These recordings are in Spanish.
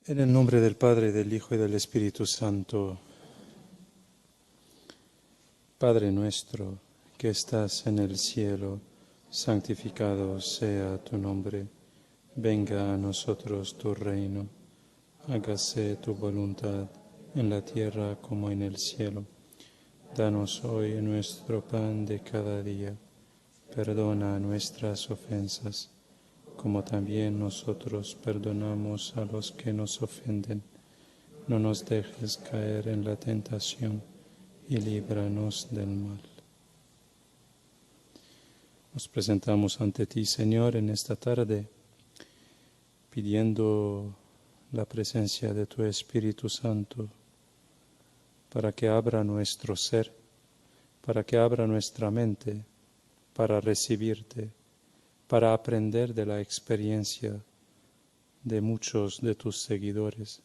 En el nombre del Padre, del Hijo y del Espíritu Santo. Padre nuestro, que estás en el cielo, santificado sea tu nombre. Venga a nosotros tu reino. Hágase tu voluntad, en la tierra como en el cielo. Danos hoy nuestro pan de cada día. Perdona nuestras ofensas, como también nosotros perdonamos a los que nos ofenden. No nos dejes caer en la tentación y líbranos del mal. Nos presentamos ante ti, Señor, en esta tarde, pidiendo la presencia de tu Espíritu Santo para que abra nuestro ser, para que abra nuestra mente, para recibirte, para aprender de la experiencia de muchos de tus seguidores,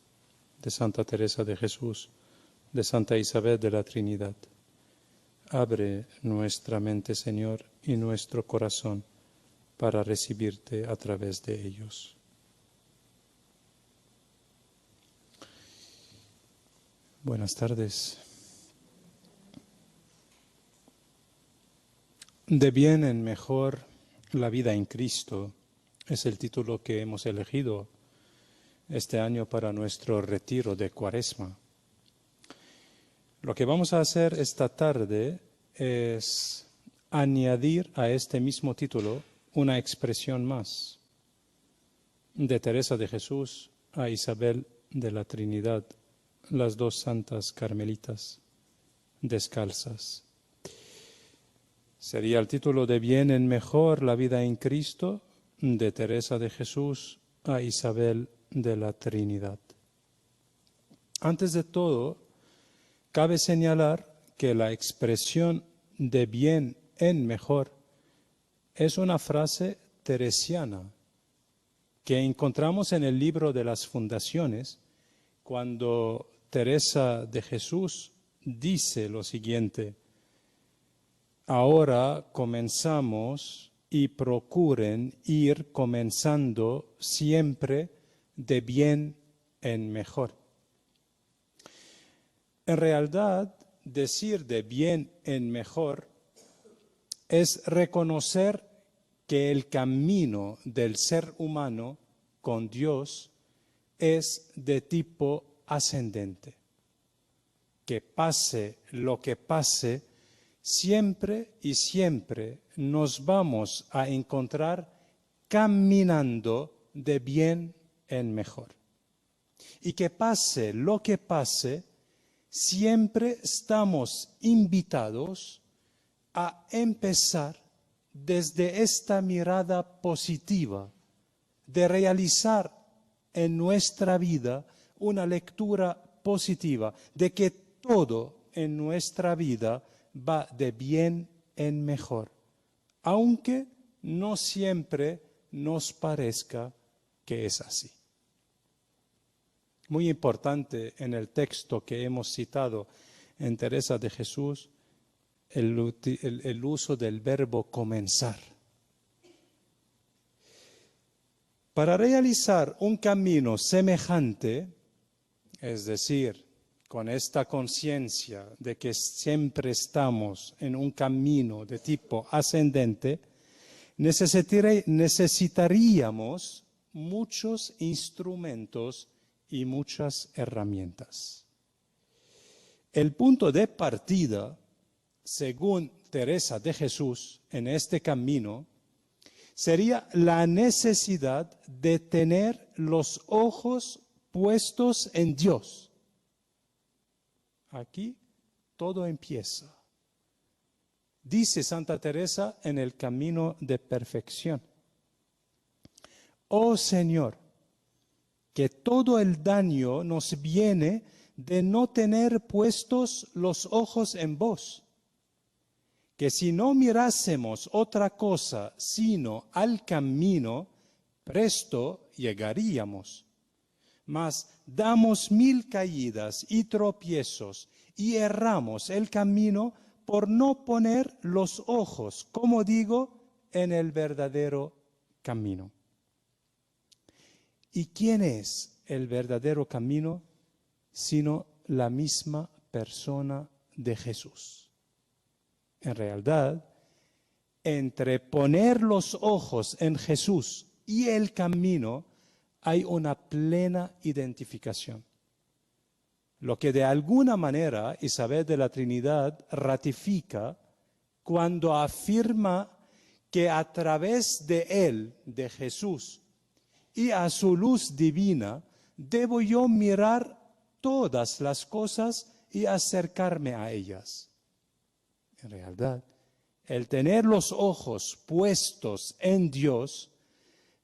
de Santa Teresa de Jesús, de Santa Isabel de la Trinidad. Abre nuestra mente, Señor, y nuestro corazón para recibirte a través de ellos. Buenas tardes. De bien en mejor, la vida en Cristo es el título que hemos elegido este año para nuestro retiro de Cuaresma. Lo que vamos a hacer esta tarde es añadir a este mismo título una expresión más de Teresa de Jesús a Isabel de la Trinidad, las dos santas carmelitas descalzas. Sería el título de Bien en mejor, la vida en Cristo, de Teresa de Jesús a Isabel de la Trinidad. Antes de todo, cabe señalar que la expresión de bien en mejor es una frase teresiana que encontramos en el libro de las Fundaciones, cuando Teresa de Jesús dice lo siguiente: ahora comenzamos y procuren ir comenzando siempre de bien en mejor. En realidad, decir de bien en mejor es reconocer que el camino del ser humano con Dios es de tipo ascendente. Que pase lo que pase, siempre y siempre nos vamos a encontrar caminando de bien en mejor. Y que pase lo que pase, siempre estamos invitados a empezar desde esta mirada positiva de realizar en nuestra vida una lectura positiva de que todo en nuestra vida va de bien en mejor, aunque no siempre nos parezca que es así. Muy importante en el texto que hemos citado en Teresa de Jesús, el uso del verbo comenzar. Para realizar un camino semejante, es decir, con esta conciencia de que siempre estamos en un camino de tipo ascendente, necesitaríamos muchos instrumentos y muchas herramientas. El punto de partida, según Teresa de Jesús, en este camino, sería la necesidad de tener los ojos puestos en Dios. Aquí todo empieza. Dice Santa Teresa en el camino de perfección: oh Señor, que todo el daño nos viene de no tener puestos los ojos en vos, que si no mirásemos otra cosa sino al camino, presto llegaríamos. Mas damos 1000 caídas y tropiezos y erramos el camino por no poner los ojos, como digo, en el verdadero camino. ¿Y quién es el verdadero camino, sino la misma persona de Jesús. En realidad, entre poner los ojos en Jesús y el camino hay una plena identificación. Lo que de alguna manera Isabel de la Trinidad ratifica cuando afirma que a través de él, de Jesús, y a su luz divina, debo yo mirar todas las cosas y acercarme a ellas. En realidad, el tener los ojos puestos en Dios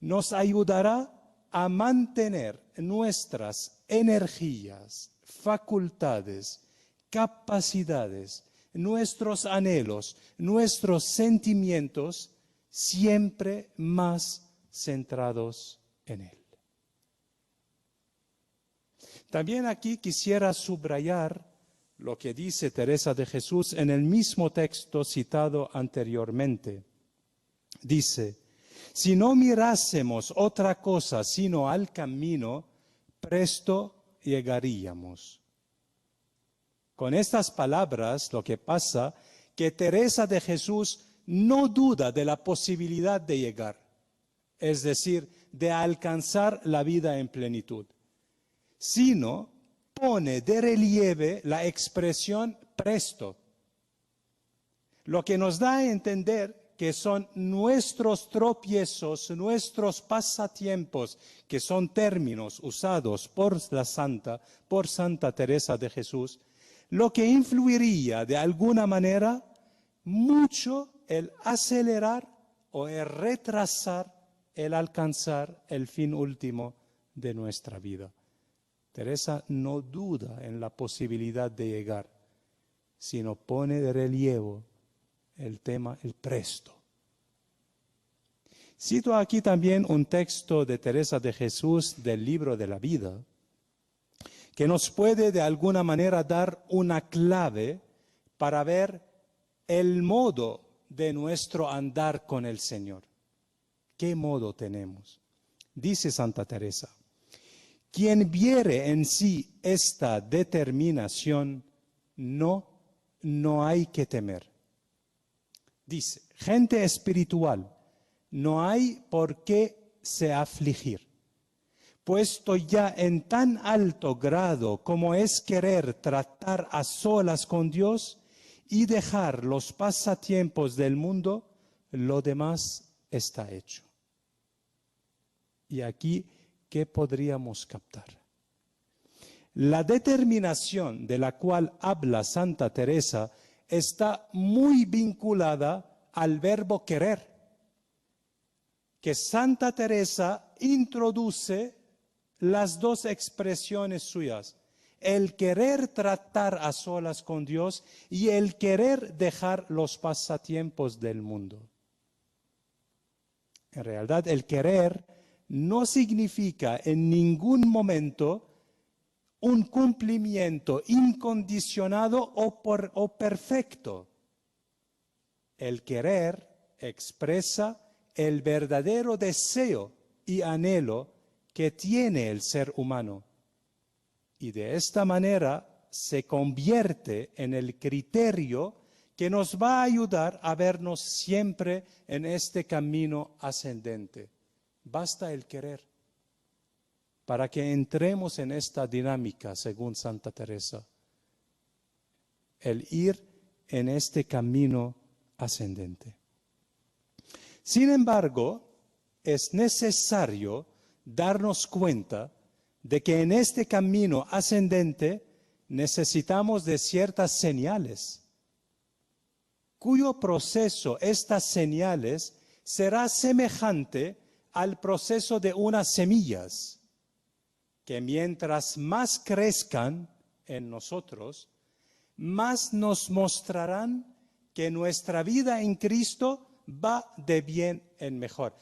nos ayudará a mantener nuestras energías, facultades, capacidades, nuestros anhelos, nuestros sentimientos siempre más centrados en Él. También aquí quisiera subrayar lo que dice Teresa de Jesús en el mismo texto citado anteriormente. Dice: si no mirásemos otra cosa sino al camino, presto llegaríamos. Con estas palabras lo que pasa que Teresa de Jesús no duda de la posibilidad de llegar, es decir, de alcanzar la vida en plenitud, sino pone de relieve la expresión presto, lo que nos da a entender que son nuestros tropiezos, nuestros pasatiempos, que son términos usados por Santa Teresa de Jesús, lo que influiría de alguna manera mucho el acelerar o el retrasar el alcanzar el fin último de nuestra vida. Teresa no duda en la posibilidad de llegar, sino pone de relieve el tema, el presto. Cito aquí también un texto de Teresa de Jesús del Libro de la Vida, que nos puede de alguna manera dar una clave para ver el modo de nuestro andar con el Señor. ¿Qué modo tenemos? Dice Santa Teresa: quien viere en sí esta determinación, no hay que temer. Dice, gente espiritual, no hay por qué se afligir, puesto ya en tan alto grado como es querer tratar a solas con Dios y dejar los pasatiempos del mundo, lo demás está hecho. Y aquí, ¿qué podríamos captar? La determinación de la cual habla Santa Teresa está muy vinculada al verbo querer, que Santa Teresa introduce las dos expresiones suyas: el querer tratar a solas con Dios y el querer dejar los pasatiempos del mundo. En realidad, el querer no significa en ningún momento un cumplimiento incondicionado o perfecto. El querer expresa el verdadero deseo y anhelo que tiene el ser humano, y de esta manera se convierte en el criterio que nos va a ayudar a vernos siempre en este camino ascendente. Basta el querer para que entremos en esta dinámica, según Santa Teresa, el ir en este camino ascendente. Sin embargo, es necesario darnos cuenta de que en este camino ascendente necesitamos de ciertas señales, cuyo proceso, estas señales, será semejante al proceso de unas semillas, que mientras más crezcan en nosotros, más nos mostrarán que nuestra vida en Cristo va de bien en mejor.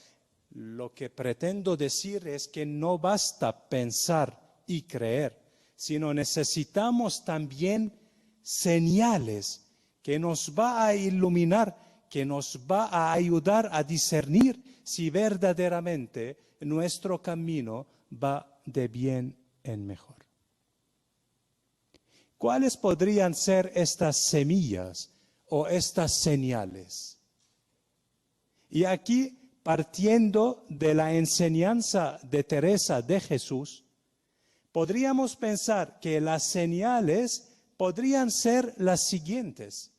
Lo que pretendo decir es que no basta pensar y creer, sino necesitamos también señales que nos va a iluminar, que nos va a ayudar a discernir si verdaderamente nuestro camino va de bien en mejor. ¿Cuáles podrían ser estas semillas o estas señales? Y aquí, partiendo de la enseñanza de Teresa de Jesús, podríamos pensar que las señales podrían ser las siguientes.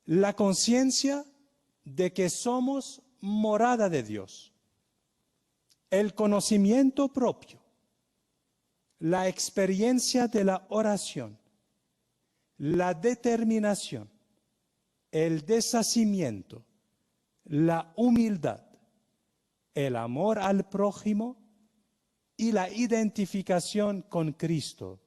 La conciencia de que somos morada de Dios, el conocimiento propio, la experiencia de la oración, la determinación, el deshacimiento, la humildad, el amor al prójimo y la identificación con Cristo.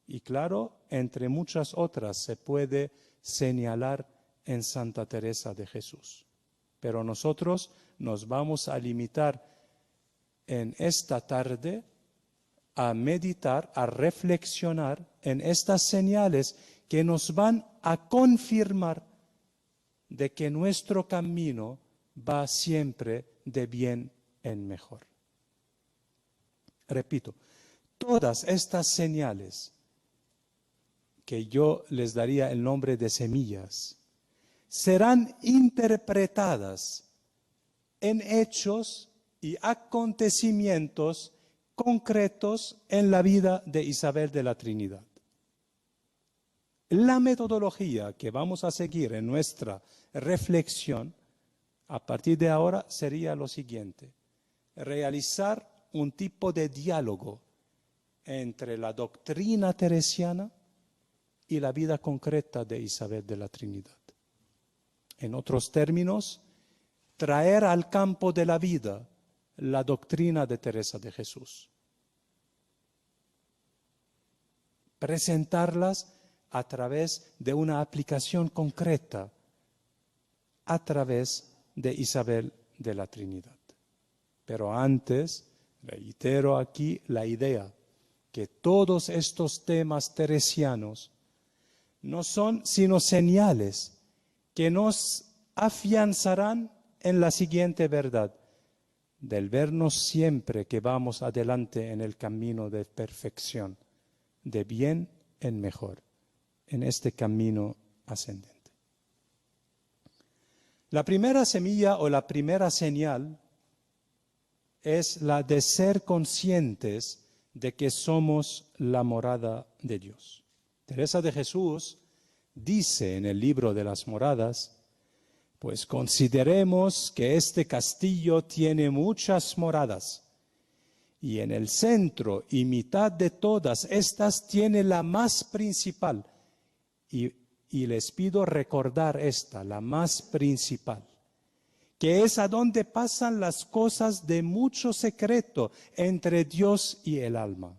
Y claro, entre muchas otras se puede señalar en Santa Teresa de Jesús. Pero nosotros nos vamos a limitar en esta tarde a meditar, a reflexionar en estas señales que nos van a confirmar de que nuestro camino va siempre de bien en mejor. Repito, todas estas señales que yo les daría el nombre de semillas, serán interpretadas en hechos y acontecimientos concretos en la vida de Isabel de la Trinidad. La metodología que vamos a seguir en nuestra reflexión a partir de ahora sería lo siguiente: realizar un tipo de diálogo entre la doctrina teresiana y la vida concreta de Isabel de la Trinidad. En otros términos, traer al campo de la vida la doctrina de Teresa de Jesús. Presentarlas a través de una aplicación concreta, a través de Isabel de la Trinidad. Pero antes, reitero aquí la idea que todos estos temas teresianos no son sino señales que nos afianzarán en la siguiente verdad, del vernos siempre que vamos adelante en el camino de perfección, de bien en mejor, en este camino ascendente. La primera semilla o la primera señal es la de ser conscientes de que somos la morada de Dios. Teresa de Jesús dice en el libro de las moradas: pues consideremos que este castillo tiene muchas moradas, y en el centro y mitad de todas estas tiene la más principal, y les pido recordar esta, la más principal, que es a donde pasan las cosas de mucho secreto entre Dios y el alma.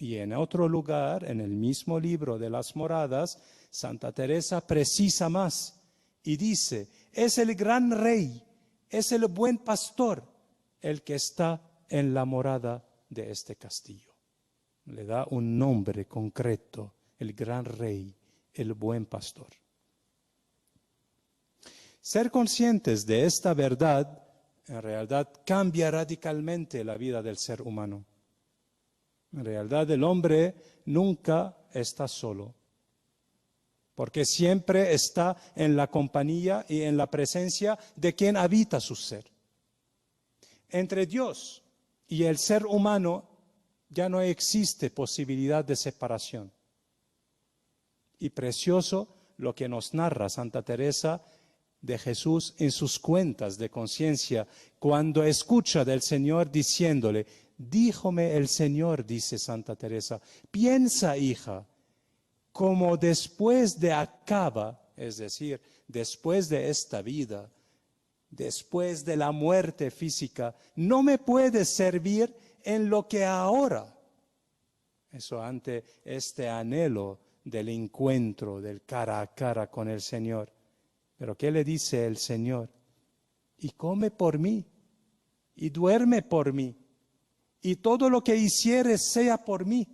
Y en otro lugar, en el mismo libro de las moradas, Santa Teresa precisa más y dice: es el gran rey, es el buen pastor, el que está en la morada de este castillo. Le da un nombre concreto: el gran rey, el buen pastor. Ser conscientes de esta verdad, en realidad, cambia radicalmente la vida del ser humano. En realidad, el hombre nunca está solo, porque siempre está en la compañía y en la presencia de quien habita su ser. Entre Dios y el ser humano ya no existe posibilidad de separación. Y precioso lo que nos narra Santa Teresa de Jesús en sus cuentas de conciencia, cuando escucha del Señor diciéndole: díjome el Señor, dice Santa Teresa, piensa, hija, como después de acaba, es decir, después de esta vida, después de la muerte física, no me puedes servir en lo que ahora. Eso ante este anhelo del encuentro, del cara a cara con el Señor. Pero ¿qué le dice el Señor? Y come por mí, y duerme por mí, y todo lo que hicieres sea por mí,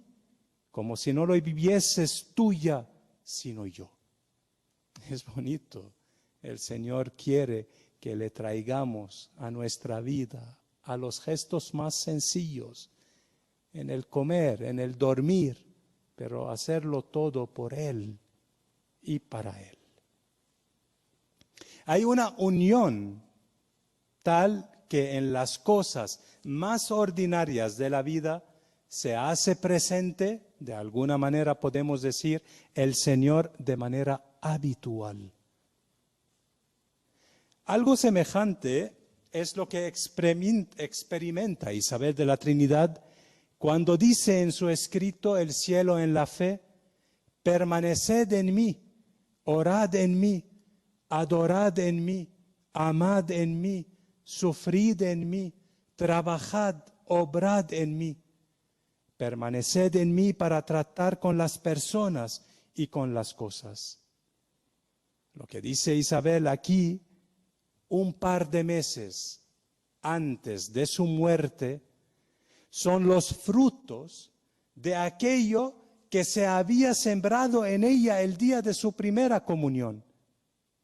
como si no lo vivieses tuya, sino yo. Es bonito. El Señor quiere que le traigamos a nuestra vida a los gestos más sencillos, en el comer, en el dormir, pero hacerlo todo por Él y para Él. Hay una unión tal que en las cosas más ordinarias de la vida se hace presente, de alguna manera podemos decir, el Señor de manera habitual. Algo semejante es lo que experimenta Isabel de la Trinidad cuando dice en su escrito El cielo en la fe: permaneced en mí, orad en mí, adorad en mí, amad en mí, sufrid en mí, trabajad, obrad en mí. Permaneced en mí para tratar con las personas y con las cosas. Lo que dice Isabel aquí, un par de meses antes de su muerte, son los frutos de aquello que se había sembrado en ella el día de su primera comunión.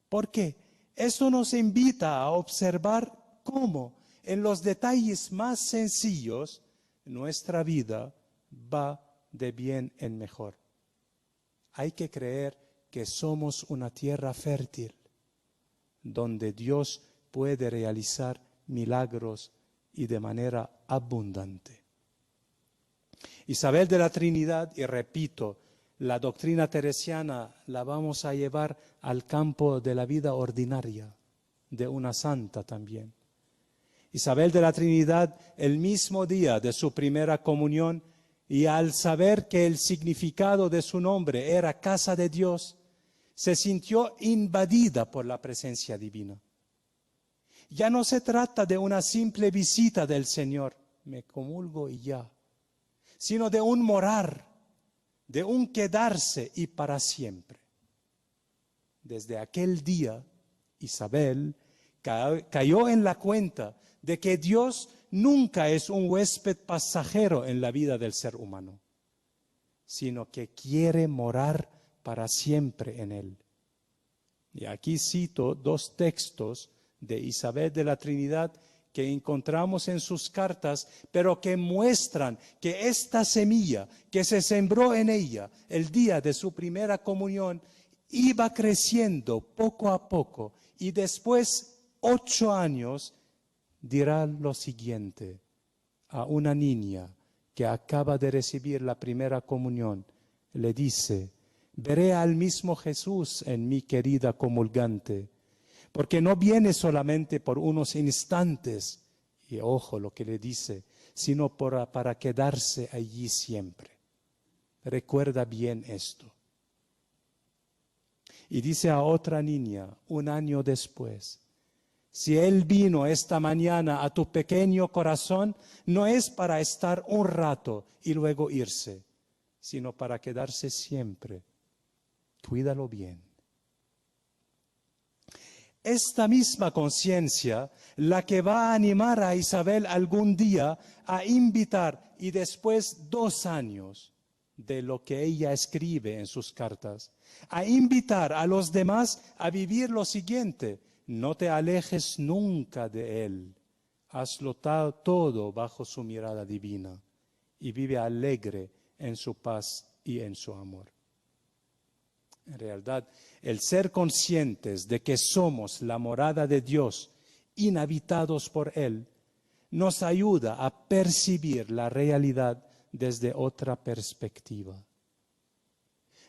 ¿Por qué? Eso nos invita a observar cómo en los detalles más sencillos nuestra vida va de bien en mejor. Hay que creer que somos una tierra fértil, donde Dios puede realizar milagros y de manera abundante. Isabel de la Trinidad, y repito, la doctrina teresiana la vamos a llevar al campo de la vida ordinaria, de una santa también. Isabel de la Trinidad, el mismo día de su primera comunión, y al saber que el significado de su nombre era casa de Dios, se sintió invadida por la presencia divina. Ya no se trata de una simple visita del Señor, me comulgo y ya, sino de un morar, de un quedarse y para siempre. Desde aquel día, Isabel cayó en la cuenta de que Dios nunca es un huésped pasajero en la vida del ser humano, sino que quiere morar para siempre en él. Y aquí cito dos textos de Isabel de la Trinidad que encontramos en sus cartas, pero que muestran que esta semilla que se sembró en ella el día de su primera comunión iba creciendo poco a poco, y después 8 años dirá lo siguiente a una niña que acaba de recibir la primera comunión. Le dice: veré al mismo Jesús en mi querida comulgante, porque no viene solamente por unos instantes, y ojo lo que le dice, sino para quedarse allí siempre. Recuerda bien esto. Y dice a otra niña, 1 año después: si Él vino esta mañana a tu pequeño corazón, no es para estar un rato y luego irse, sino para quedarse siempre. Cuídalo bien. Esta misma conciencia, la que va a animar a Isabel algún día a invitar, y después 2 años de lo que ella escribe en sus cartas, a invitar a los demás a vivir lo siguiente: no te alejes nunca de Él, hazlo todo bajo su mirada divina y vive alegre en su paz y en su amor. En realidad, el ser conscientes de que somos la morada de Dios, inhabitados por Él, nos ayuda a percibir la realidad desde otra perspectiva,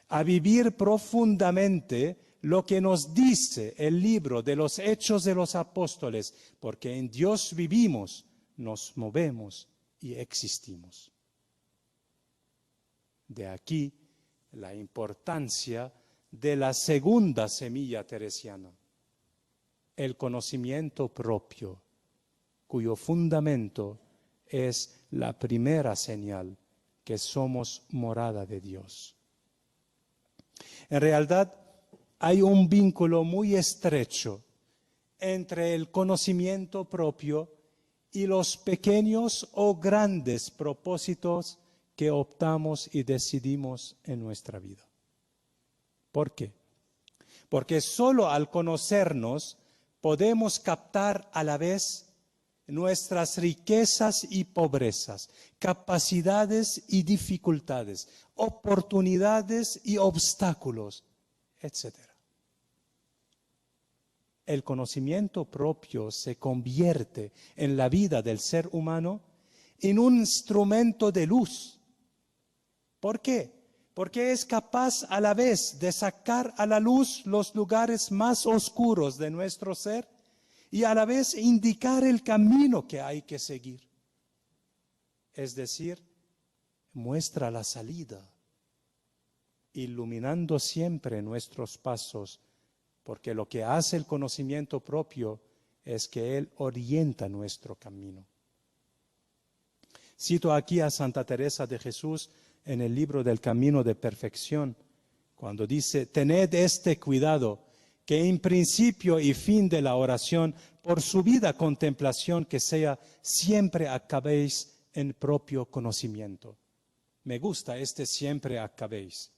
a vivir profundamente lo que nos dice el libro de los Hechos de los Apóstoles, porque en Dios vivimos, nos movemos y existimos. De aquí la importancia de la segunda semilla teresiana, el conocimiento propio, cuyo fundamento es la primera señal que somos morada de Dios. En realidad, hay un vínculo muy estrecho entre el conocimiento propio y los pequeños o grandes propósitos que optamos y decidimos en nuestra vida. ¿Por qué? Porque solo al conocernos podemos captar a la vez nuestras riquezas y pobrezas, capacidades y dificultades, oportunidades y obstáculos, etc. El conocimiento propio se convierte en la vida del ser humano en un instrumento de luz. ¿Por qué? Porque es capaz a la vez de sacar a la luz los lugares más oscuros de nuestro ser y a la vez indicar el camino que hay que seguir. Es decir, muestra la salida, iluminando siempre nuestros pasos, porque lo que hace el conocimiento propio es que Él orienta nuestro camino. Cito aquí a Santa Teresa de Jesús en el libro del Camino de Perfección, cuando dice: tened este cuidado, que en principio y fin de la oración, por subida contemplación que sea, siempre acabéis en propio conocimiento. Me gusta este siempre acabéis,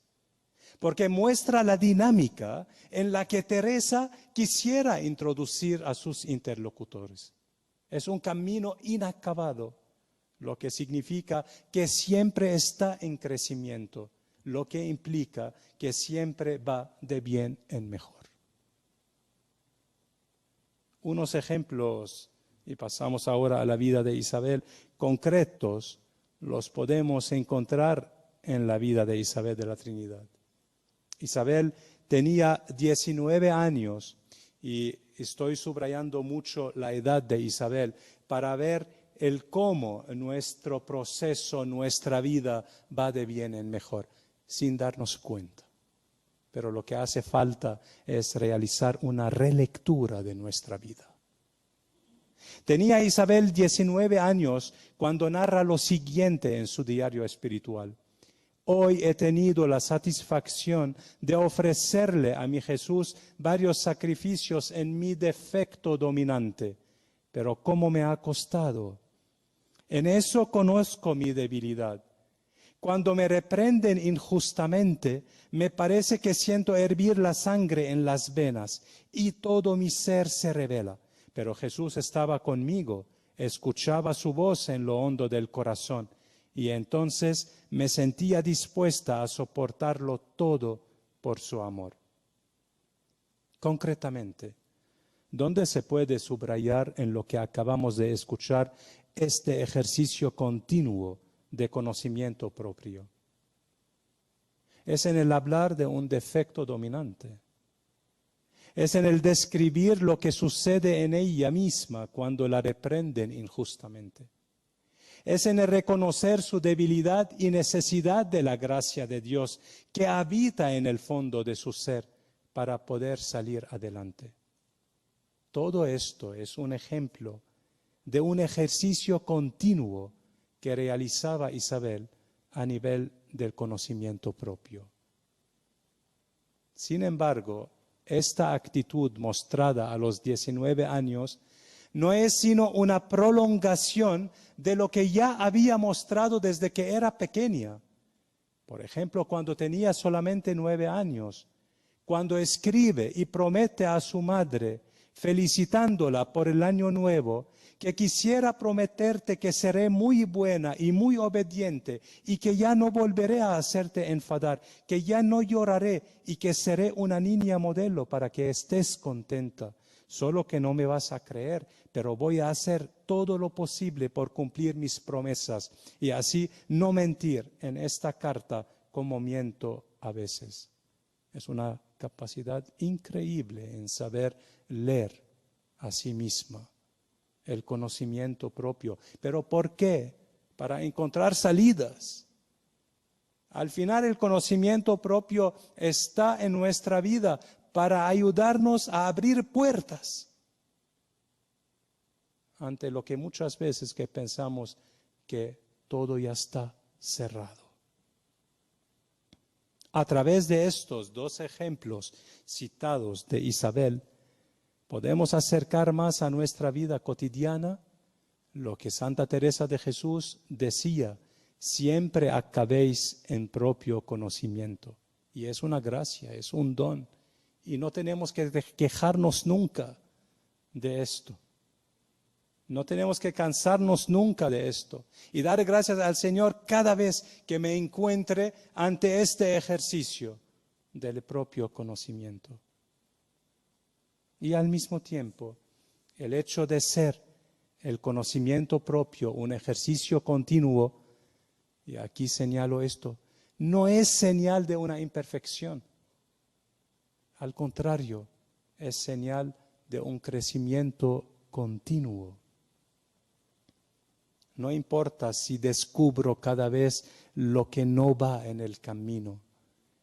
porque muestra la dinámica en la que Teresa quisiera introducir a sus interlocutores. Es un camino inacabado, lo que significa que siempre está en crecimiento, lo que implica que siempre va de bien en mejor. Unos ejemplos, y pasamos ahora a la vida de Isabel, concretos, los podemos encontrar en la vida de Isabel de la Trinidad. Isabel tenía 19 años y estoy subrayando mucho la edad de Isabel para ver el cómo nuestro proceso, nuestra vida va de bien en mejor, sin darnos cuenta. Pero lo que hace falta es realizar una relectura de nuestra vida. Tenía Isabel 19 años cuando narra lo siguiente en su diario espiritual: hoy he tenido la satisfacción de ofrecerle a mi Jesús varios sacrificios en mi defecto dominante, pero ¿cómo me ha costado? En eso conozco mi debilidad. Cuando me reprenden injustamente, me parece que siento hervir la sangre en las venas y todo mi ser se revela. Pero Jesús estaba conmigo, escuchaba su voz en lo hondo del corazón y entonces me sentía dispuesta a soportarlo todo por su amor. Concretamente, ¿dónde se puede subrayar en lo que acabamos de escuchar este ejercicio continuo de conocimiento propio? Es en el hablar de un defecto dominante. Es en el describir lo que sucede en ella misma cuando la reprenden injustamente. Es en el reconocer su debilidad y necesidad de la gracia de Dios que habita en el fondo de su ser para poder salir adelante. Todo esto es un ejemplo de un ejercicio continuo que realizaba Isabel a nivel del conocimiento propio. Sin embargo, esta actitud mostrada a los 19 años no es sino una prolongación de lo que ya había mostrado desde que era pequeña. Por ejemplo, cuando tenía solamente 9 años, cuando escribe y promete a su madre, felicitándola por el año nuevo, que quisiera prometerte que seré muy buena y muy obediente y que ya no volveré a hacerte enfadar, que ya no lloraré y que seré una niña modelo para que estés contenta. Solo que no me vas a creer, pero voy a hacer todo lo posible por cumplir mis promesas y así no mentir en esta carta como miento a veces. Es una capacidad increíble en saber leer a sí misma el conocimiento propio. ¿Pero por qué? Para encontrar salidas. Al final el conocimiento propio está en nuestra vida para ayudarnos a abrir puertas ante lo que muchas veces que pensamos que todo ya está cerrado. A través de estos dos ejemplos citados de Isabel, podemos acercar más a nuestra vida cotidiana lo que Santa Teresa de Jesús decía: siempre acabéis en propio conocimiento. Y es una gracia, es un don. Y no tenemos que quejarnos nunca de esto. No tenemos que cansarnos nunca de esto y dar gracias al Señor cada vez que me encuentre ante este ejercicio del propio conocimiento. Y al mismo tiempo, el hecho de ser el conocimiento propio un ejercicio continuo, y aquí señalo esto, no es señal de una imperfección. Al contrario, es señal de un crecimiento continuo. No importa si descubro cada vez lo que no va en el camino.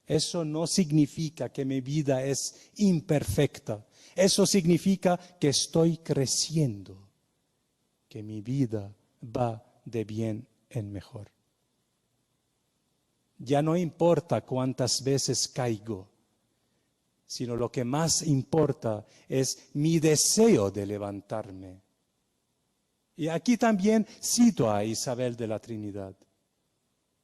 Eso no significa que mi vida es imperfecta. Eso significa que estoy creciendo, que mi vida va de bien en mejor. Ya no importa cuántas veces caigo, sino lo que más importa es mi deseo de levantarme. Y aquí también cito a Isabel de la Trinidad.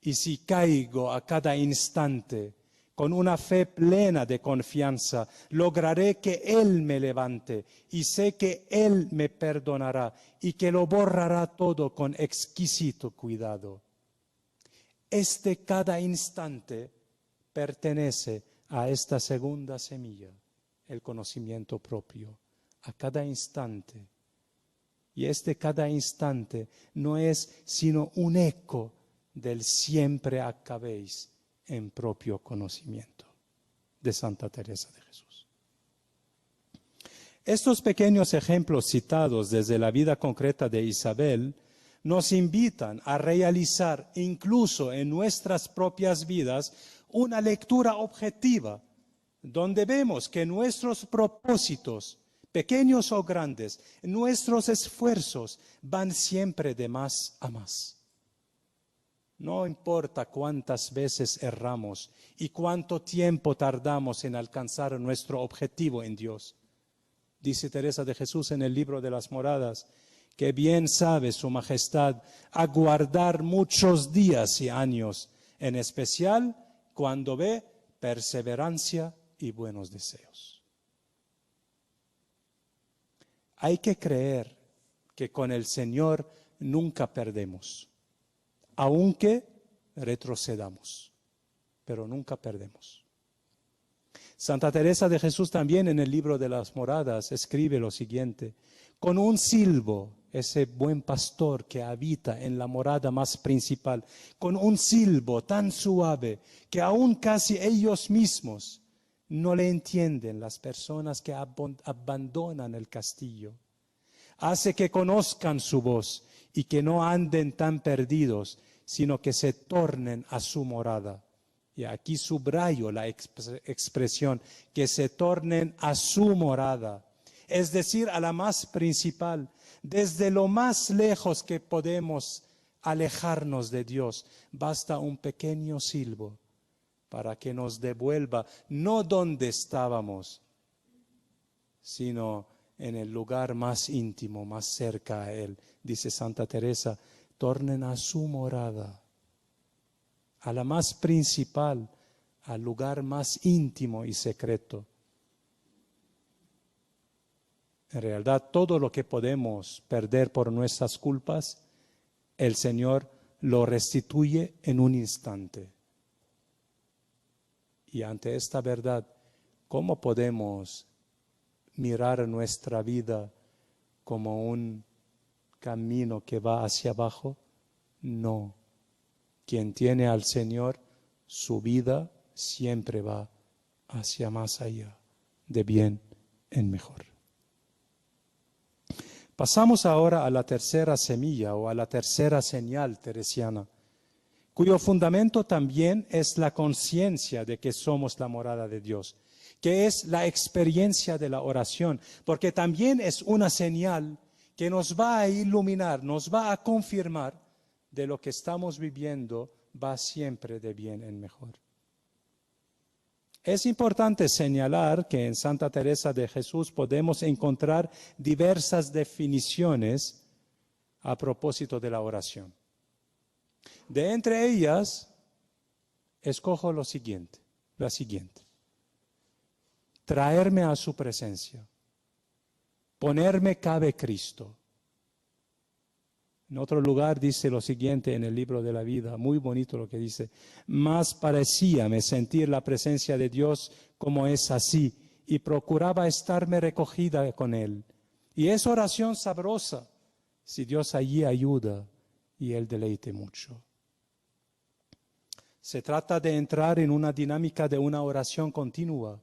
Y si caigo a cada instante con una fe plena de confianza, lograré que Él me levante y sé que Él me perdonará y que lo borrará todo con exquisito cuidado. Cada instante pertenece a esta segunda semilla, el conocimiento propio, a cada instante. Y cada instante no es sino un eco del siempre acabéis en propio conocimiento de Santa Teresa de Jesús. Estos pequeños ejemplos citados desde la vida concreta de Isabel nos invitan a realizar incluso en nuestras propias vidas una lectura objetiva, donde vemos que nuestros propósitos, pequeños o grandes, nuestros esfuerzos van siempre de más a más. No importa cuántas veces erramos y cuánto tiempo tardamos en alcanzar nuestro objetivo en Dios. Dice Teresa de Jesús en el libro de las Moradas, que bien sabe su majestad aguardar muchos días y años, en especial cuando ve perseverancia y buenos deseos. Hay que creer que con el Señor nunca perdemos, aunque retrocedamos, pero nunca perdemos. Santa Teresa de Jesús también en el libro de las Moradas escribe lo siguiente: con un silbo, ese buen pastor que habita en la morada más principal, con un silbo tan suave que aún casi ellos mismos no le entienden, las personas que abandonan el castillo. Hace que conozcan su voz y que no anden tan perdidos, sino que se tornen a su morada. Y aquí subrayo la expresión, que se tornen a su morada, es decir, a la más principal. Desde lo más lejos que podemos alejarnos de Dios, basta un pequeño silbo para que nos devuelva, no donde estábamos, sino en el lugar más íntimo, más cerca a Él. Dice Santa Teresa, tornen a su morada, a la más principal, al lugar más íntimo y secreto. En realidad, todo lo que podemos perder por nuestras culpas, el Señor lo restituye en un instante. Y ante esta verdad, ¿cómo podemos mirar nuestra vida como un camino que va hacia abajo? No. Quien tiene al Señor, su vida siempre va hacia más allá, de bien en mejor. Pasamos ahora a la tercera semilla o a la tercera señal teresiana, cuyo fundamento también es la conciencia de que somos la morada de Dios, que es la experiencia de la oración, porque también es una señal que nos va a iluminar, nos va a confirmar de lo que estamos viviendo va siempre de bien en mejor. Es importante señalar que en Santa Teresa de Jesús podemos encontrar diversas definiciones a propósito de la oración. De entre ellas, escojo la siguiente: traerme a su presencia, ponerme cabe Cristo, En otro lugar dice lo siguiente en el libro de la vida, muy bonito lo que dice: más parecíame sentir la presencia de Dios como es así, y procuraba estarme recogida con Él. Y es oración sabrosa, si Dios allí ayuda y Él deleite mucho. Se trata de entrar en una dinámica de una oración continua,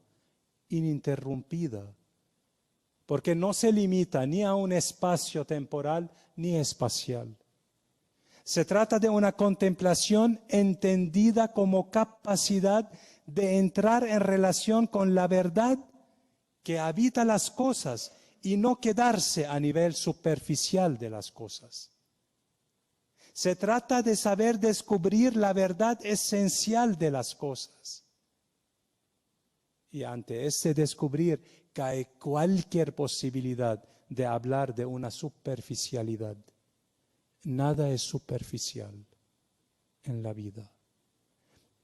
ininterrumpida, porque no se limita ni a un espacio temporal ni espacial. Se trata de una contemplación entendida como capacidad de entrar en relación con la verdad que habita las cosas y no quedarse a nivel superficial de las cosas. Se trata de saber descubrir la verdad esencial de las cosas. Y ante ese descubrir cae cualquier posibilidad de hablar de una superficialidad. Nada es superficial en la vida.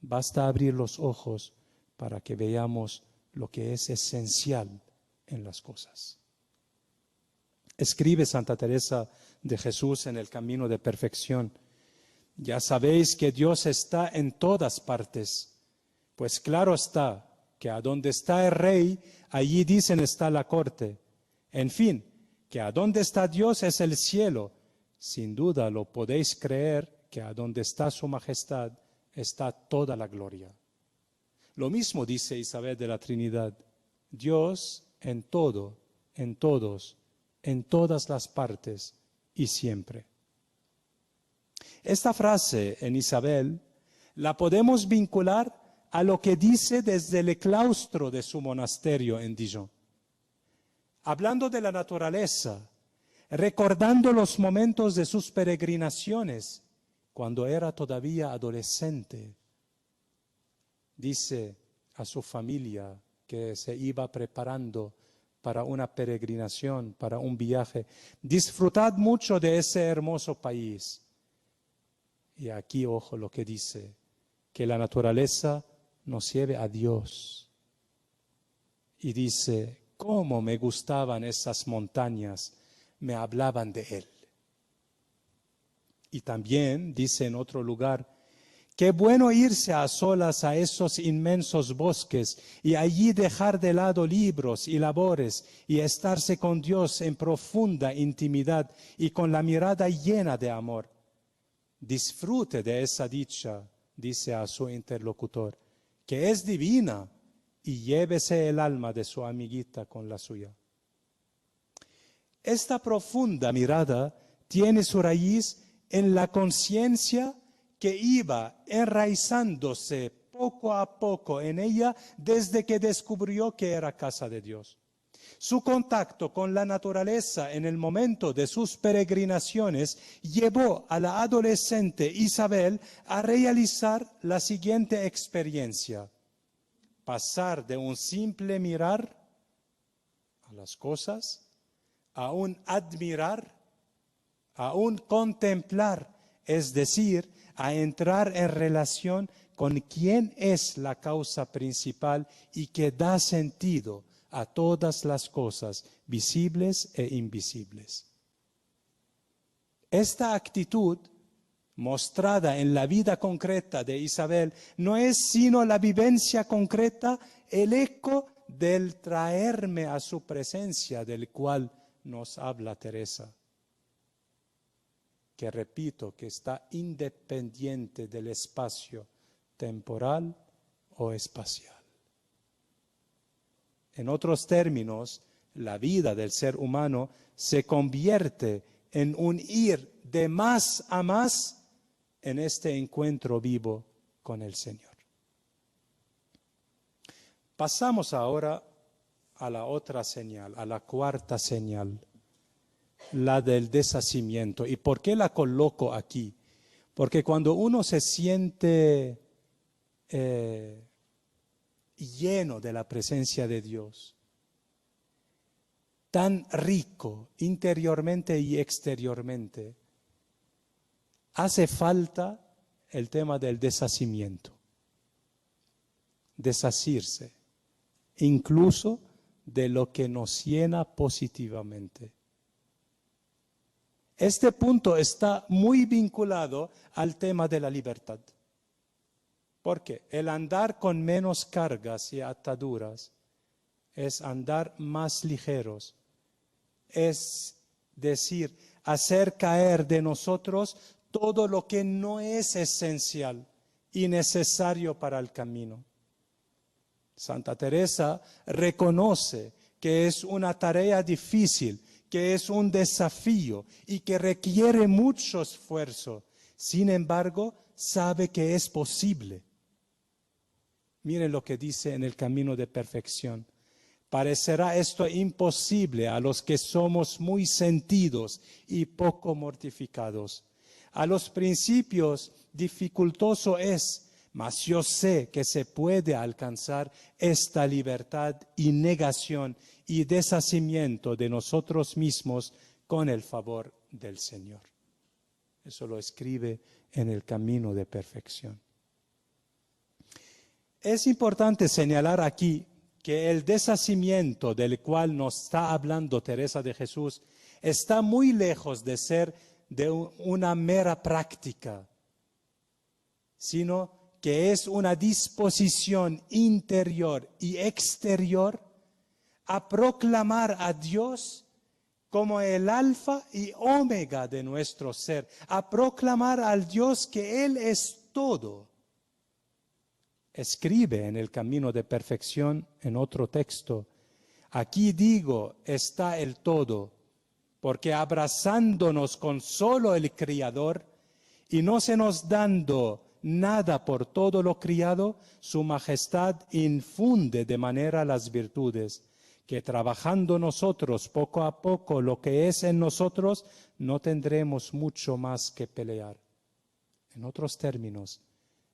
Basta abrir los ojos para que veamos lo que es esencial en las cosas. Escribe Santa Teresa de Jesús en el Camino de Perfección: ya sabéis que Dios está en todas partes, pues claro está que a donde está el rey, allí dicen está la corte. En fin, que a donde está Dios es el cielo. Sin duda lo podéis creer que a donde está su majestad está toda la gloria. Lo mismo dice Isabel de la Trinidad: Dios en todo, en todos, en todas las partes y siempre. Esta frase en Isabel la podemos vincular a lo que dice desde el claustro de su monasterio en Dijon. Hablando de la naturaleza, recordando los momentos de sus peregrinaciones cuando era todavía adolescente, dice a su familia que se iba preparando para una peregrinación, para un viaje: disfrutad mucho de ese hermoso país. Y aquí, ojo lo que dice: que la naturaleza nos lleve a Dios. Y dice: cómo me gustaban esas montañas, me hablaban de Él. Y también dice en otro lugar: qué bueno irse a solas a esos inmensos bosques y allí dejar de lado libros y labores y estarse con Dios en profunda intimidad y con la mirada llena de amor. Disfrute de esa dicha, dice a su interlocutor, que es divina, y llévese el alma de su amiguita con la suya. Esta profunda mirada tiene su raíz en la conciencia que iba enraizándose poco a poco en ella desde que descubrió que era casa de Dios. Su contacto con la naturaleza en el momento de sus peregrinaciones llevó a la adolescente Isabel a realizar la siguiente experiencia: pasar de un simple mirar a las cosas a un admirar, a un contemplar, es decir, a entrar en relación con quien es la causa principal y que da sentido a todas las cosas, visibles e invisibles. Esta actitud, mostrada en la vida concreta de Isabel, no es sino la vivencia concreta, el eco del traerme a su presencia del cual nos habla Teresa, que repito que está independiente del espacio temporal o espacial. En otros términos, la vida del ser humano se convierte en un ir de más a más en este encuentro vivo con el Señor. Pasamos ahora a la otra señal, a la cuarta señal, la del deshacimiento. ¿Y por qué la coloco aquí? Porque cuando uno se siente lleno de la presencia de Dios, tan rico interiormente y exteriormente, hace falta el tema del deshacimiento, desasirse, incluso de lo que nos llena positivamente. Este punto está muy vinculado al tema de la libertad. Porque el andar con menos cargas y ataduras es andar más ligeros. Es decir, hacer caer de nosotros todo lo que no es esencial y necesario para el camino. Santa Teresa reconoce que es una tarea difícil, que es un desafío y que requiere mucho esfuerzo. Sin embargo, sabe que es posible. Miren lo que dice en el Camino de Perfección. Parecerá esto imposible a los que somos muy sentidos y poco mortificados. A los principios dificultoso es, mas yo sé que se puede alcanzar esta libertad y negación y deshacimiento de nosotros mismos con el favor del Señor. Eso lo escribe en el Camino de Perfección. Es importante señalar aquí que el deshacimiento del cual nos está hablando Teresa de Jesús está muy lejos de ser de una mera práctica, sino que es una disposición interior y exterior a proclamar a Dios como el alfa y omega de nuestro ser, a proclamar al Dios que Él es todo. Escribe en el Camino de Perfección en otro texto, aquí digo está el todo, porque abrazándonos con solo el Criador y no se nos dando nada por todo lo criado, su majestad infunde de manera las virtudes, que trabajando nosotros poco a poco lo que es en nosotros, no tendremos mucho más que pelear. En otros términos,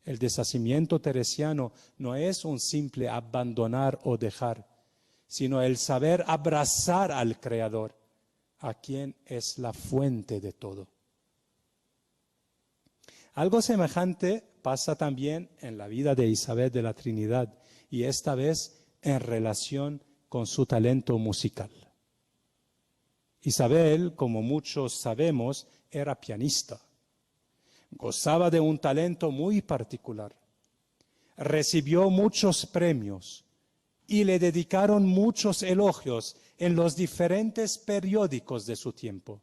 el deshacimiento teresiano no es un simple abandonar o dejar, sino el saber abrazar al Creador, a quien es la fuente de todo. Algo semejante pasa también en la vida de Isabel de la Trinidad, y esta vez en relación con su talento musical. Isabel, como muchos sabemos, era pianista. Gozaba de un talento muy particular. Recibió muchos premios y le dedicaron muchos elogios en los diferentes periódicos de su tiempo.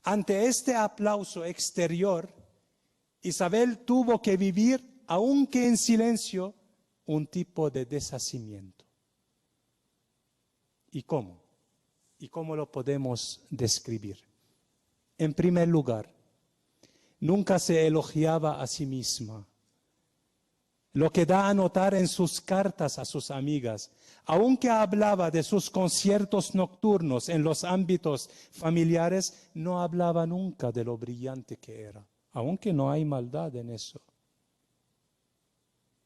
Ante este aplauso exterior, Isabel tuvo que vivir, aunque en silencio, un tipo de deshacimiento. ¿Y cómo? ¿Y cómo lo podemos describir? En primer lugar, nunca se elogiaba a sí misma, lo que da a notar en sus cartas a sus amigas. Aunque hablaba de sus conciertos nocturnos en los ámbitos familiares, no hablaba nunca de lo brillante que era, aunque no hay maldad en eso.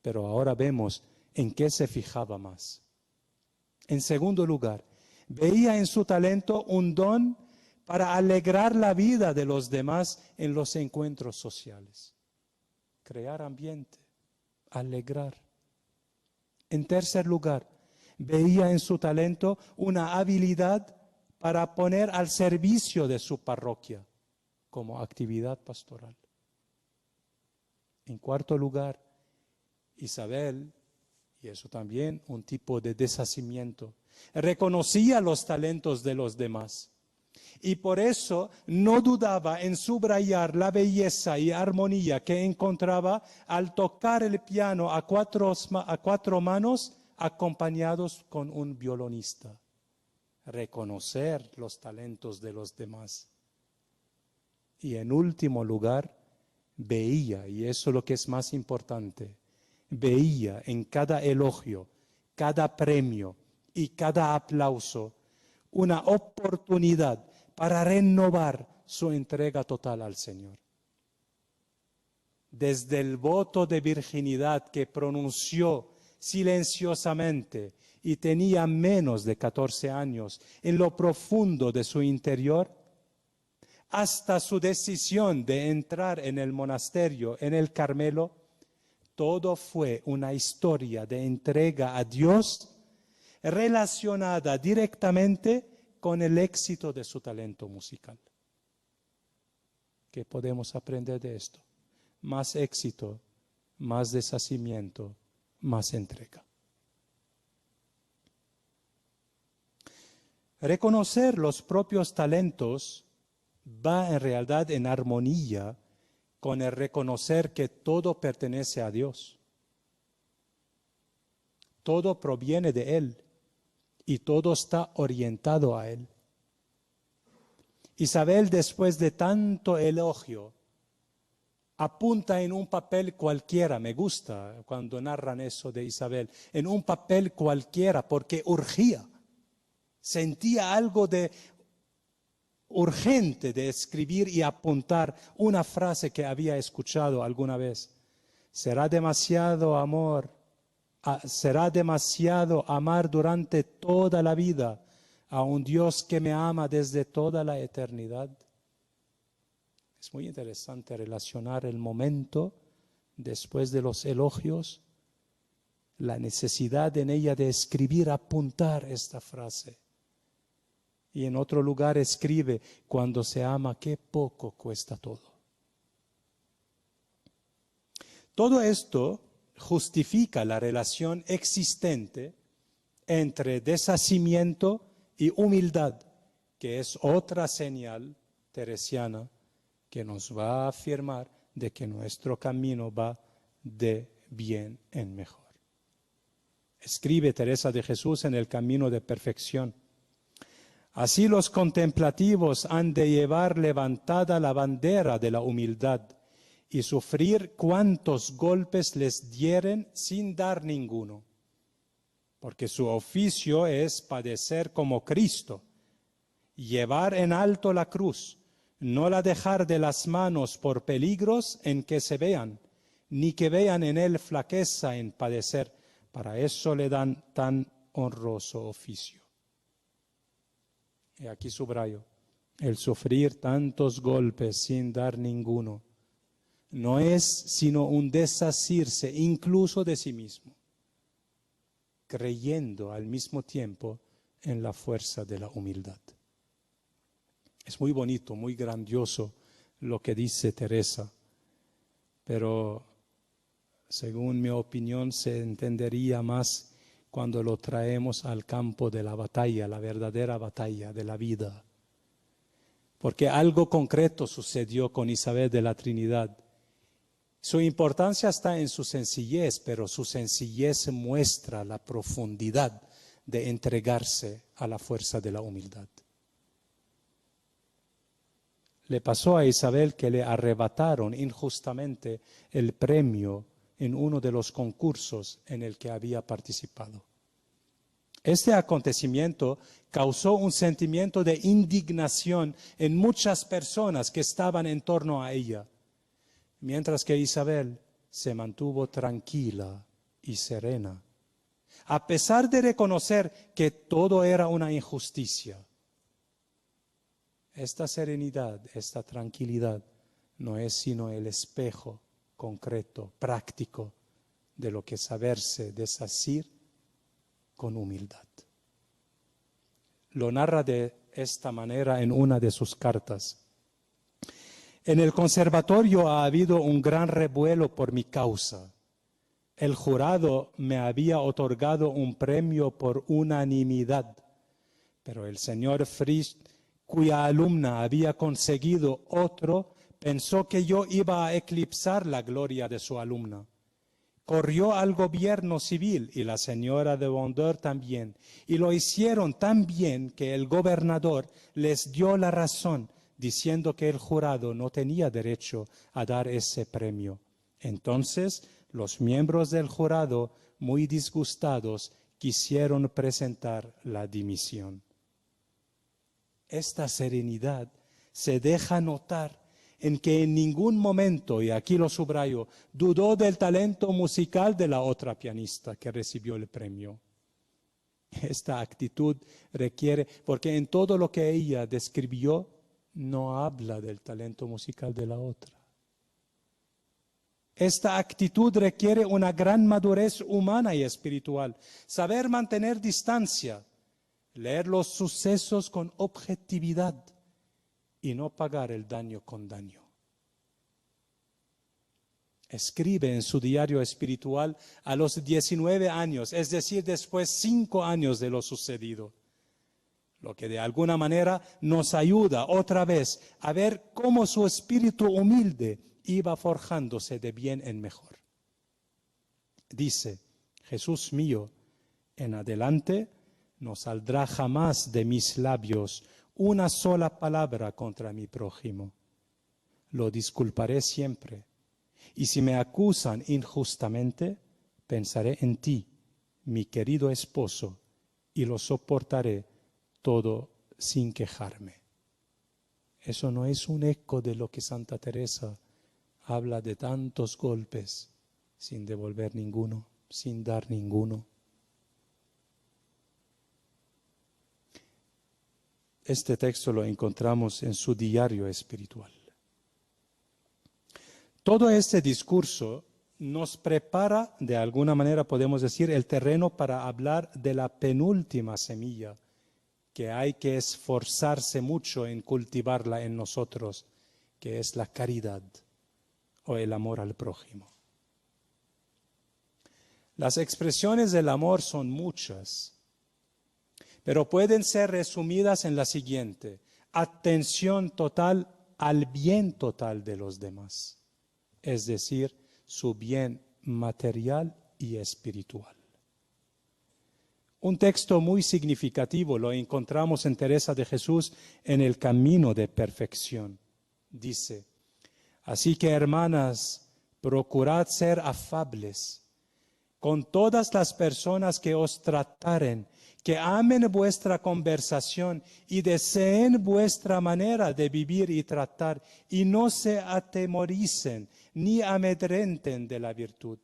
Pero ahora vemos en qué se fijaba más. En segundo lugar, veía en su talento un don para alegrar la vida de los demás en los encuentros sociales. Crear ambiente, alegrar. En tercer lugar, veía en su talento una habilidad para poner al servicio de su parroquia como actividad pastoral. En cuarto lugar, Isabel, y eso también un tipo de deshacimiento, reconocía los talentos de los demás. Y por eso no dudaba en subrayar la belleza y armonía que encontraba al tocar el piano a cuatro manos acompañados con un violonista. Reconocer los talentos de los demás. Y en último lugar, veía, y eso es lo que es más importante, veía en cada elogio, cada premio y cada aplauso una oportunidad para renovar su entrega total al Señor. Desde el voto de virginidad que pronunció silenciosamente y tenía menos de 14 años en lo profundo de su interior, hasta su decisión de entrar en el monasterio, en el Carmelo, todo fue una historia de entrega a Dios relacionada directamente con el éxito de su talento musical. que podemos aprender de esto? Más éxito, más deshacimiento, más entrega. Reconocer los propios talentos va en realidad en armonía con el reconocer que todo pertenece a Dios. Todo proviene de Él y todo está orientado a Él. Isabel, después de tanto elogio, apunta en un papel cualquiera. Me gusta cuando narran eso de Isabel, en un papel cualquiera, porque urgía. Sentía algo de urgente de escribir y apuntar una frase que había escuchado alguna vez. Será demasiado amar durante toda la vida a un Dios que me ama desde toda la eternidad. Es muy interesante relacionar el momento después de los elogios, la necesidad en ella de escribir, apuntar esta frase. Y en otro lugar escribe, cuando se ama, qué poco cuesta todo. Todo esto justifica la relación existente entre deshacimiento y humildad, que es otra señal teresiana que nos va a afirmar de que nuestro camino va de bien en mejor. Escribe Teresa de Jesús en el Camino de Perfección. Así los contemplativos han de llevar levantada la bandera de la humildad y sufrir cuantos golpes les dieren sin dar ninguno, porque su oficio es padecer como Cristo, llevar en alto la cruz, no la dejar de las manos por peligros en que se vean, ni que vean en él flaqueza en padecer. Para eso le dan tan honroso oficio. Y aquí subrayo, el sufrir tantos golpes sin dar ninguno no es sino un desasirse incluso de sí mismo, creyendo al mismo tiempo en la fuerza de la humildad. Es muy bonito, muy grandioso lo que dice Teresa, pero según mi opinión se entendería más cuando lo traemos al campo de la batalla, la verdadera batalla de la vida. Porque algo concreto sucedió con Isabel de la Trinidad. Su importancia está en su sencillez, pero su sencillez muestra la profundidad de entregarse a la fuerza de la humildad. Le pasó a Isabel que le arrebataron injustamente el premio en uno de los concursos en el que había participado. Este acontecimiento causó un sentimiento de indignación en muchas personas que estaban en torno a ella, mientras que Isabel se mantuvo tranquila y serena, a pesar de reconocer que todo era una injusticia. Esta serenidad, esta tranquilidad, no es sino el espejo concreto, práctico, de lo que saberse desasir con humildad. Lo narra de esta manera en una de sus cartas. En el conservatorio ha habido un gran revuelo por mi causa. El jurado me había otorgado un premio por unanimidad, pero el señor Frisch, cuya alumna había conseguido otro, pensó que yo iba a eclipsar la gloria de su alumna. Corrió al gobierno civil y la señora de Vendôme también, y lo hicieron tan bien que el gobernador les dio la razón, diciendo que el jurado no tenía derecho a dar ese premio. Entonces, los miembros del jurado, muy disgustados, quisieron presentar la dimisión. Esta serenidad se deja notar en que en ningún momento, y aquí lo subrayo, dudó del talento musical de la otra pianista que recibió el premio. Esta actitud requiere, porque en todo lo que ella describió, no habla del talento musical de la otra. Esta actitud requiere una gran madurez humana y espiritual, saber mantener distancia, leer los sucesos con objetividad y no pagar el daño con daño. escribe en su diario espiritual a los 19 años, es decir, después 5 años de lo sucedido. Lo que de alguna manera nos ayuda otra vez a ver cómo su espíritu humilde iba forjándose de bien en mejor. Dice: Jesús mío, en adelante no saldrá jamás de mis labios una sola palabra contra mi prójimo. Lo disculparé siempre. Y si me acusan injustamente, pensaré en ti, mi querido esposo, y lo soportaré todo sin quejarme. Eso no es un eco de lo que Santa Teresa habla de tantos golpes sin devolver ninguno, sin dar ninguno. Este texto lo encontramos en su diario espiritual. Todo este discurso nos prepara, de alguna manera podemos decir, el terreno para hablar de la penúltima semilla, que hay que esforzarse mucho en cultivarla en nosotros, que es la caridad o el amor al prójimo. Las expresiones del amor son muchas, pero pueden ser resumidas en la siguiente: atención total al bien total de los demás, es decir, su bien material y espiritual. Un texto muy significativo lo encontramos en Teresa de Jesús en El Camino de Perfección. Dice: así que, hermanas, procurad ser afables con todas las personas que os trataren, que amen vuestra conversación y deseen vuestra manera de vivir y tratar, y no se atemoricen ni amedrenten de la virtud.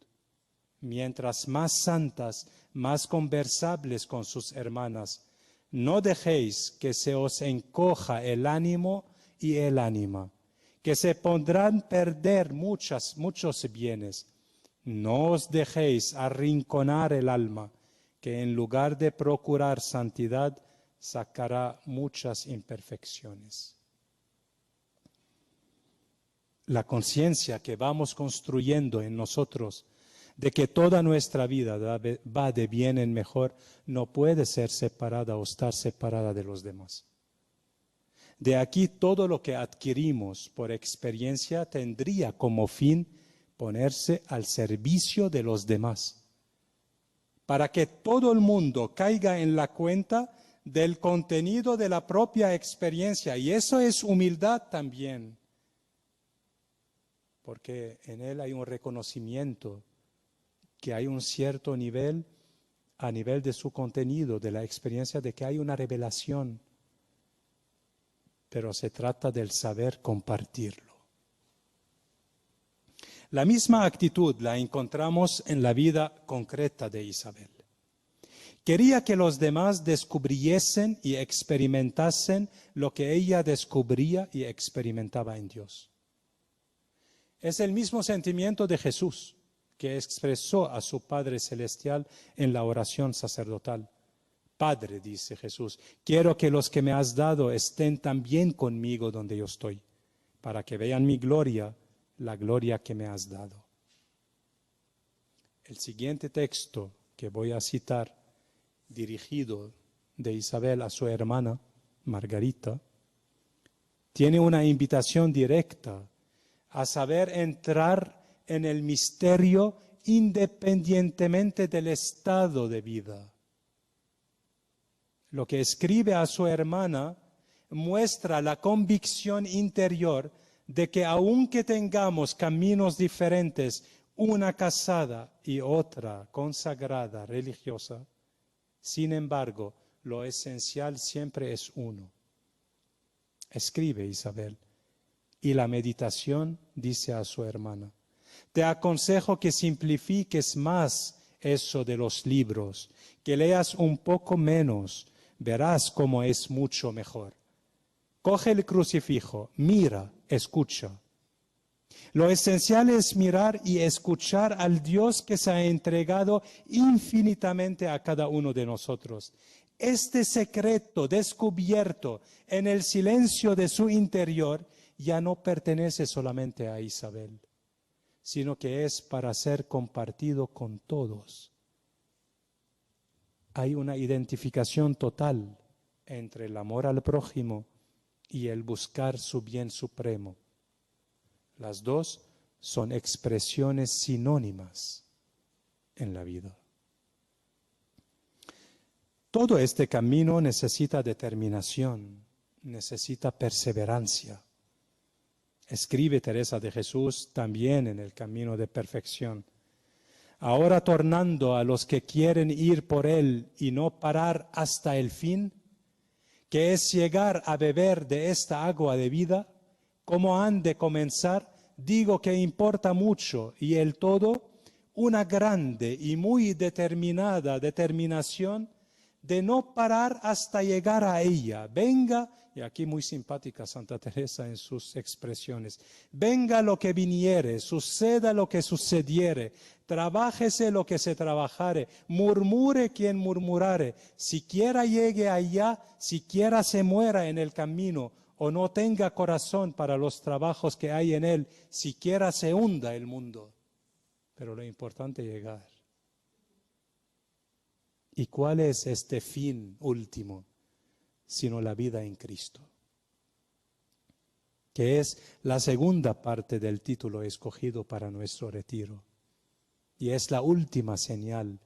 Mientras más santas, más conversables con sus hermanas, no dejéis que se os encoja el ánimo y el ánima, que se podrán perder muchos bienes. No os dejéis arrinconar el alma, que en lugar de procurar santidad, sacará muchas imperfecciones. La conciencia que vamos construyendo en nosotros de que toda nuestra vida va de bien en mejor, no puede ser separada o estar separada de los demás. De aquí todo lo que adquirimos por experiencia tendría como fin ponerse al servicio de los demás, para que todo el mundo caiga en la cuenta del contenido de la propia experiencia. Y eso es humildad también, porque en él hay un reconocimiento que hay un cierto nivel, a nivel de su contenido, de la experiencia, de que hay una revelación, pero se trata del saber compartirlo. La misma actitud la encontramos en la vida concreta de Isabel. Quería que los demás descubriesen y experimentasen lo que ella descubría y experimentaba en Dios. Es el mismo sentimiento de Jesús, que expresó a su Padre Celestial en la oración sacerdotal. Padre, dice Jesús, quiero que los que me has dado estén también conmigo donde yo estoy, para que vean mi gloria, la gloria que me has dado. El siguiente texto que voy a citar, dirigido de Isabel a su hermana Margarita, tiene una invitación directa a saber entrar en el misterio independientemente del estado de vida. Lo que escribe a su hermana muestra la convicción interior de que aunque tengamos caminos diferentes, una casada y otra consagrada, religiosa, sin embargo, lo esencial siempre es uno. Escribe Isabel, y la meditación dice a su hermana: te aconsejo que simplifiques más eso de los libros, que leas un poco menos, verás cómo es mucho mejor. Coge el crucifijo, mira, escucha. Lo esencial es mirar y escuchar al Dios que se ha entregado infinitamente a cada uno de nosotros. Este secreto descubierto en el silencio de su interior ya no pertenece solamente a Isabel. sino que es para ser compartido con todos. Hay una identificación total entre el amor al prójimo y el buscar su bien supremo. Las dos son expresiones sinónimas en la vida. Todo este camino necesita determinación, necesita perseverancia. Escribe Teresa de Jesús también en el camino de perfección. Ahora tornando a los que quieren ir por él y no parar hasta el fin, que es llegar a beber de esta agua de vida, ¿cómo han de comenzar? Digo que importa mucho y el todo una grande y muy determinada determinación de no parar hasta llegar a ella. Venga, y aquí muy simpática Santa Teresa en sus expresiones, venga lo que viniere, suceda lo que sucediere, trabájese lo que se trabajare, murmure quien murmurare, siquiera llegue allá, siquiera se muera en el camino, o no tenga corazón para los trabajos que hay en él, siquiera se hunda el mundo. Pero lo importante es llegar. ¿Y cuál es este fin último? Sino la vida en Cristo, que es la segunda parte del título escogido para nuestro retiro. Y es la última señal,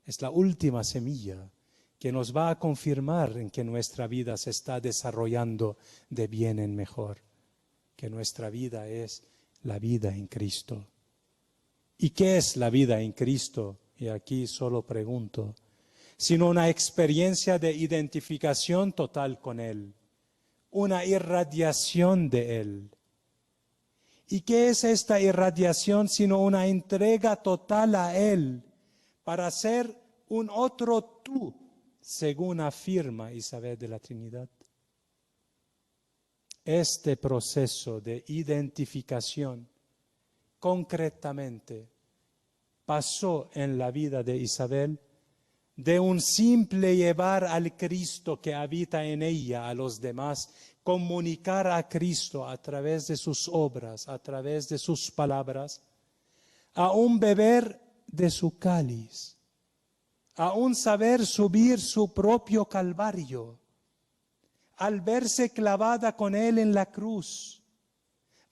es la última semilla que nos va a confirmar en que nuestra vida se está desarrollando de bien en mejor, que nuestra vida es la vida en Cristo. ¿Y qué es la vida en Cristo? Y aquí solo pregunto, sino una experiencia de identificación total con Él, una irradiación de Él. ¿Y qué es esta irradiación sino una entrega total a Él para ser un otro tú, según afirma Isabel de la Trinidad? Este proceso de identificación concretamente pasó en la vida de Isabel de un simple llevar al Cristo que habita en ella a los demás, comunicar a Cristo a través de sus obras, a través de sus palabras, a un beber de su cáliz, a un saber subir su propio calvario, al verse clavada con él en la cruz,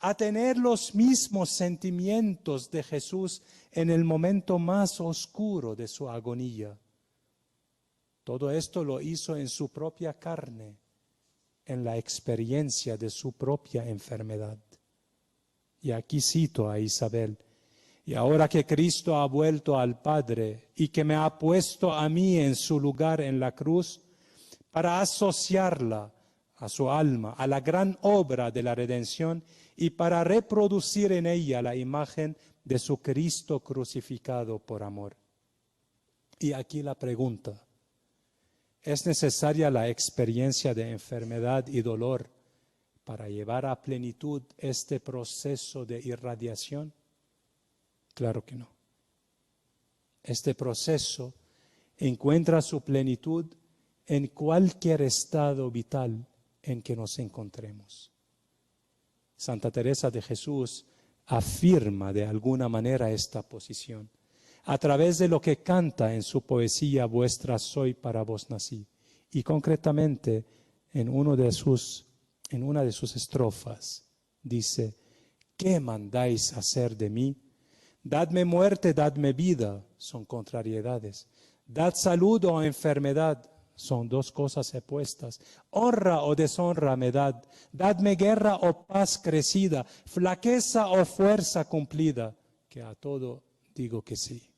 a tener los mismos sentimientos de Jesús en el momento más oscuro de su agonía. Todo esto lo hizo en su propia carne, en la experiencia de su propia enfermedad. Y aquí cito a Isabel, y ahora que Cristo ha vuelto al Padre y que me ha puesto a mí en su lugar en la cruz, para asociarla a su alma, a la gran obra de la redención y para reproducir en ella la imagen de su Cristo crucificado por amor. Y aquí la pregunta. ¿Es necesaria la experiencia de enfermedad y dolor para llevar a plenitud este proceso de irradiación? Claro que no. Este proceso encuentra su plenitud en cualquier estado vital en que nos encontremos. Santa Teresa de Jesús afirma de alguna manera esta posición a través de lo que canta en su poesía Vuestra soy, para vos nací, y concretamente en una de sus estrofas dice: ¿qué mandáis hacer de mí? Dadme muerte, dadme vida, son contrariedades. Dad salud o enfermedad, son dos cosas opuestas. Honra o deshonra me dad. Dadme guerra o paz crecida, flaqueza o fuerza cumplida, que a todo digo que sí.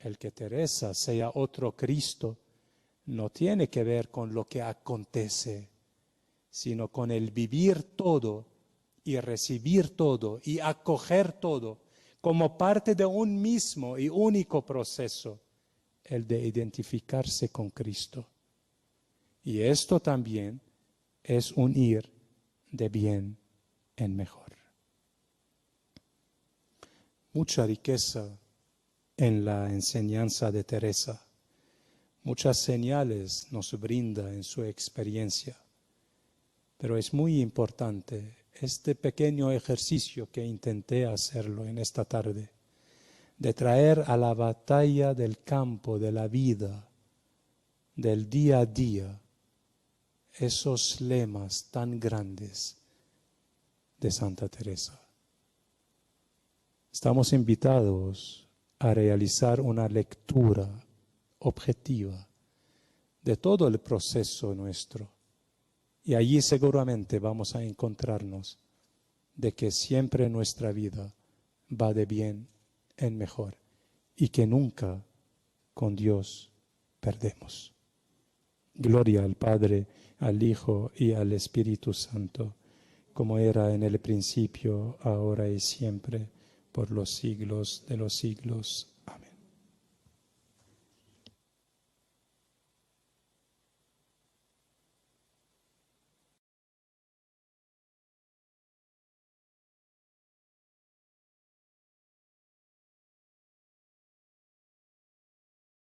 El que Teresa sea otro Cristo no tiene que ver con lo que acontece, sino con el vivir todo y recibir todo y acoger todo como parte de un mismo y único proceso, el de identificarse con Cristo. Y esto también es un ir de bien en mejor. Mucha riqueza en la enseñanza de Teresa. Muchas señales nos brinda en su experiencia, pero es muy importante este pequeño ejercicio que intenté hacerlo en esta tarde, de traer a la batalla del campo, de la vida, del día a día, esos lemas tan grandes de Santa Teresa. Estamos invitados a realizar una lectura objetiva de todo el proceso nuestro. Y allí seguramente vamos a encontrarnos de que siempre nuestra vida va de bien en mejor y que nunca con Dios perdemos. Gloria al Padre, al Hijo y al Espíritu Santo, como era en el principio, ahora y siempre, por los siglos de los siglos.